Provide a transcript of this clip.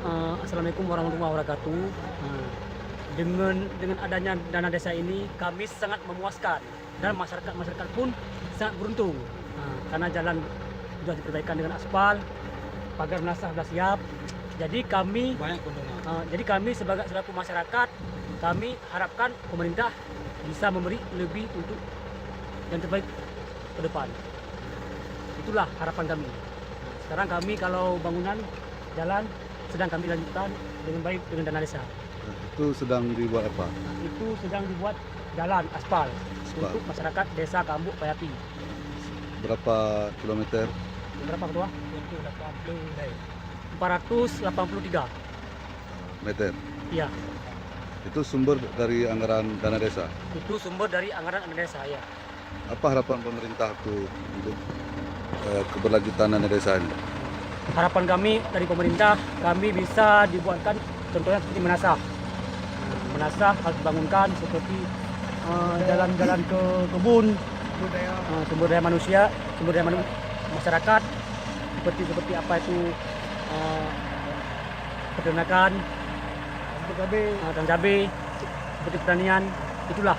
Assalamualaikum warahmatullahi wabarakatuh. Dengan adanya dana desa ini kami sangat memuaskan dan masyarakat pun sangat beruntung. Karena jalan sudah diperbaikan dengan aspal, pagar menasah sudah siap. Jadi kami Banyak keuntungan. selaku masyarakat, kami harapkan pemerintah bisa memberi lebih untuk yang terbaik ke depan. Itulah harapan kami. Sekarang kami kalau bangunan jalan sedang kami lanjutkan dengan baik dengan dana desa. Itu sedang dibuat apa? Itu sedang dibuat jalan aspal untuk masyarakat desa Kambuk Payapi. Berapa kilometer? Berapa ketua? 483. Meter. Iya, Itu sumber dari anggaran dana desa. itu sumber dari anggaran dana desa ya. Apa harapan pemerintah untuk keberlanjutan dana desa ini? Harapan kami dari pemerintah, kami bisa dibuatkan contohnya seperti menasah. Menasah harus dibangunkan seperti jalan-jalan ke kebun, sumber daya manusia, sumber daya masyarakat, seperti apa itu peternakan, cabai, seperti pertanian, itulah